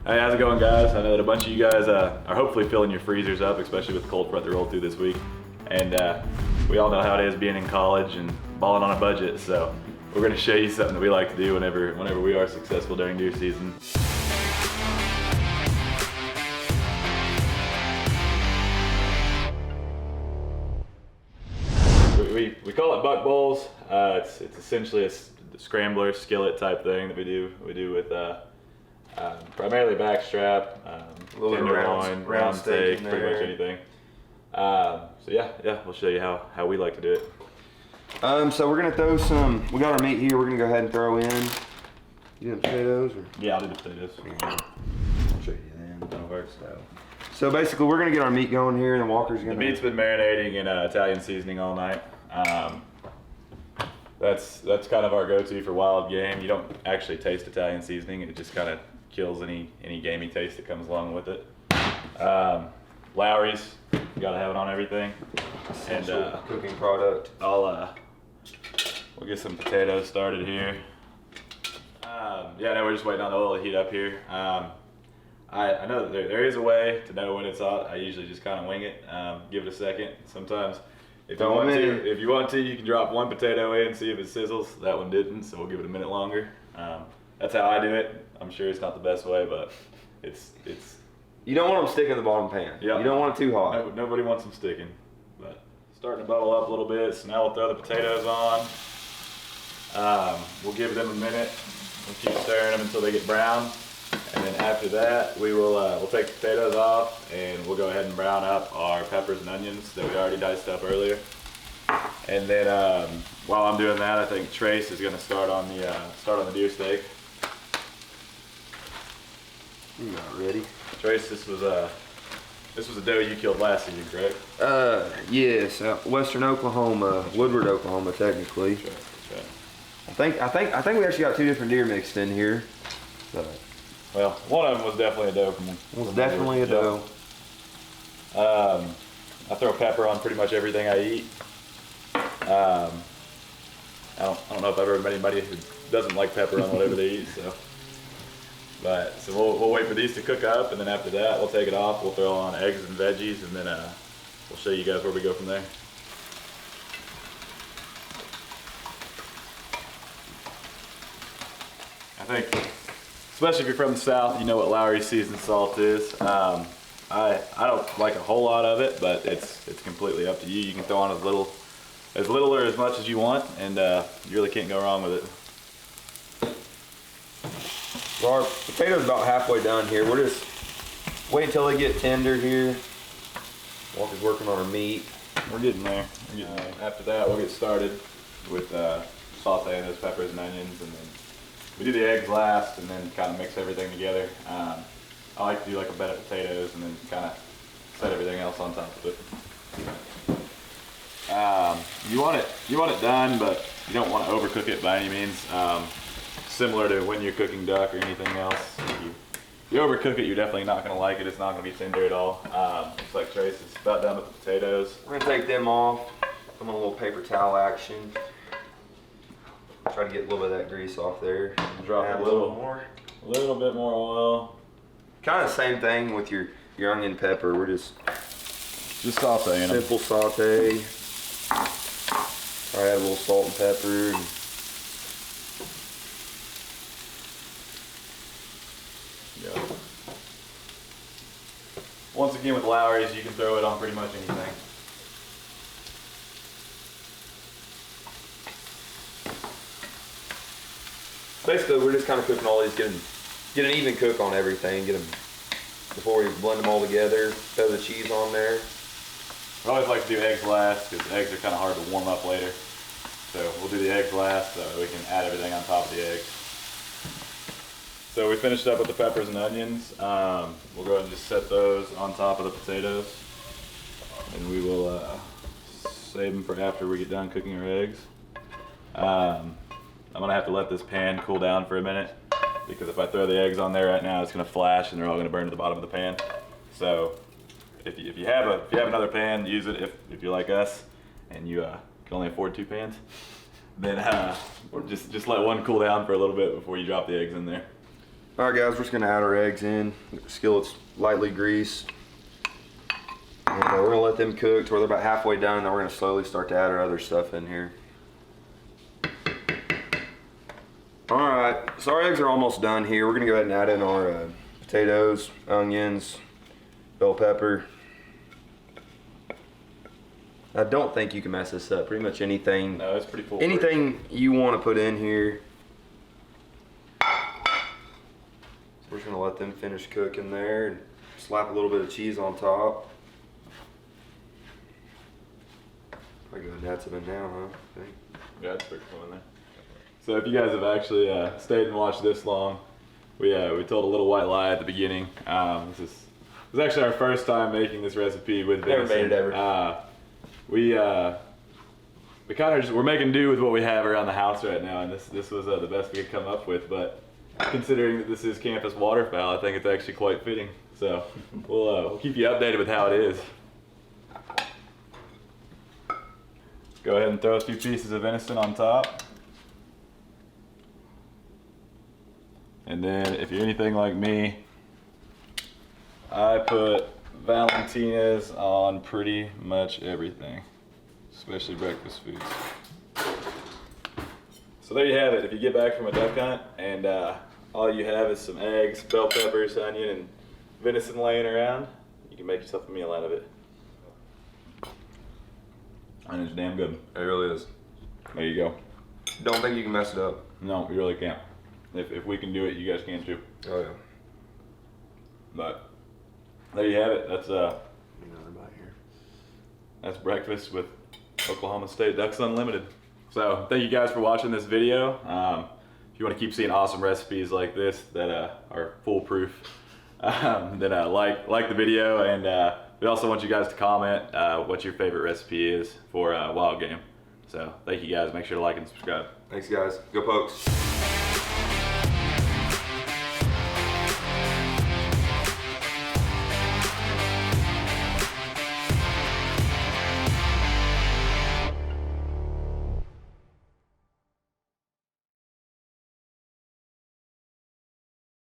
Hey, how's it going, guys? I know that a bunch of you guys are hopefully filling your freezers up, especially with the cold front that rolled through this week. And we all know how it is being in college and balling on a budget, so we're gonna show you something that we like to do whenever we are successful during deer season. We call it buck bowls. It's essentially a scrambler skillet type thing that we do with primarily backstrap, tenderloin, round steak, pretty much anything. So yeah, we'll show you how we like to do it. So we're gonna throw some. We got our meat here. We're gonna go ahead and throw in. You do the potatoes, or? Yeah, I'll do the potatoes. I'll show you then. That'll work. So basically, we're gonna get our meat going here, and the Walker's gonna. The meat's been marinating in Italian seasoning all night. That's kind of our go-to for wild game. You don't actually taste Italian seasoning. It just kind of kills any gamey taste that comes along with it. Lowry's, you gotta have it on everything. And cooking product. we'll get some potatoes started here. Yeah, no, we're just waiting on the oil to heat up here. I know that there is a way to know when it's hot. I usually just kind of wing it, give it a second. Sometimes, if you want to, you can drop one potato in, see if it sizzles. That one didn't, so we'll give it a minute longer. That's how I do it. I'm sure it's not the best way, but it's. You don't want them sticking in the bottom pan. Yeah. You don't want it too hot. Nobody wants them sticking. But starting to bubble up a little bit, so now we'll throw the potatoes on. We'll give them a minute. We'll keep stirring them until they get brown. And then after that, we'll take the potatoes off and we'll go ahead and brown up our peppers and onions that we already diced up earlier. And then while I'm doing that, I think Trace is going to start on the deer steak. You're not ready. Trace, this was a doe you killed last season, correct? Yes, Western Oklahoma, Woodward, Oklahoma, technically. That's right. I think we actually got two different deer mixed in here. But. Well, one of them was definitely a doe. Definitely a doe. I throw pepper on pretty much everything I eat. I don't know if I've ever met anybody who doesn't like pepper on whatever they eat. So we'll wait for these to cook up, and then after that we'll take it off. We'll throw on eggs and veggies, and then we'll show you guys where we go from there. I think, especially if you're from the South, you know what Lowry's seasoned salt is. I don't like a whole lot of it, but it's completely up to you. You can throw on as little or as much as you want, and you really can't go wrong with it. Well, our potatoes about halfway done here. We're just wait until they get tender here. Walker's working on our meat. We're getting there. After that, we'll get started with sauteing those peppers and onions, and then we do the eggs last, and then kind of mix everything together. I like to do like a bed of potatoes, and then kind of set everything else on top of it. You want it done, but you don't want to overcook it by any means. Similar to when you're cooking duck or anything else, if you overcook it, you're definitely not going to like it. It's not going to be tender at all. Looks like Trace is about done with the potatoes. We're going to take them off. I'm on a little paper towel action. Try to get a little bit of that grease off there. Drop a little bit more oil. Kind of the same thing with your onion pepper. We're just sauteing them. Simple saute. Try to add a little salt and pepper. Once again, with Lowry's, you can throw it on pretty much anything. Basically, we're just kind of cooking all these, get an even cook on everything, before we blend them all together, throw the cheese on there. I always like to do eggs last, because eggs are kind of hard to warm up later. So we'll do the eggs last so we can add everything on top of the eggs. So we finished up with the peppers and onions. We'll go ahead and just set those on top of the potatoes. And we will save them for after we get done cooking our eggs. I'm gonna have to let this pan cool down for a minute, because if I throw the eggs on there right now, it's gonna flash and they're all gonna burn to the bottom of the pan. So if you have another pan, use it if you're like us and you can only afford 2 pans. Then just let one cool down for a little bit before you drop the eggs in there. All right, guys, we're just gonna add our eggs in. The skillet's lightly greased. And we're gonna let them cook to where they're about halfway done, and then we're gonna slowly start to add our other stuff in here. All right, so our eggs are almost done here. We're gonna go ahead and add in our potatoes, onions, bell pepper. I don't think you can mess this up. Pretty much anything. No, it's pretty full. Anything you want to put in here. So we're just gonna let them finish cooking there and slap a little bit of cheese on top. I go ahead and add some in now, huh? I think. Yeah, it's pretty cool in there. So if you guys have actually stayed and watched this long, we told a little white lie at the beginning. This is actually our first time making this recipe with venison. Never made it ever. We kind of we're making do with what we have around the house right now, and this was the best we could come up with. But considering that this is campus waterfowl, I think it's actually quite fitting. So we'll keep you updated with how it is. Go ahead and throw a few pieces of venison on top. And then if you're anything like me, I put Valentina's on pretty much everything, especially breakfast foods. So there you have it. If you get back from a duck hunt and all you have is some eggs, bell peppers, onion, and venison laying around, you can make yourself a meal out of it. And it's damn good. It really is. There you go. Don't think you can mess it up. No, you really can't. If we can do it, you guys can too. Oh yeah. But there you have it. That's Another bite here. That's breakfast with Oklahoma State Ducks Unlimited. So thank you guys for watching this video. If you want to keep seeing awesome recipes like this that are foolproof, then like the video, and we also want you guys to comment what your favorite recipe is for wild game. So thank you guys. Make sure to like and subscribe. Thanks, guys. Go Pokes.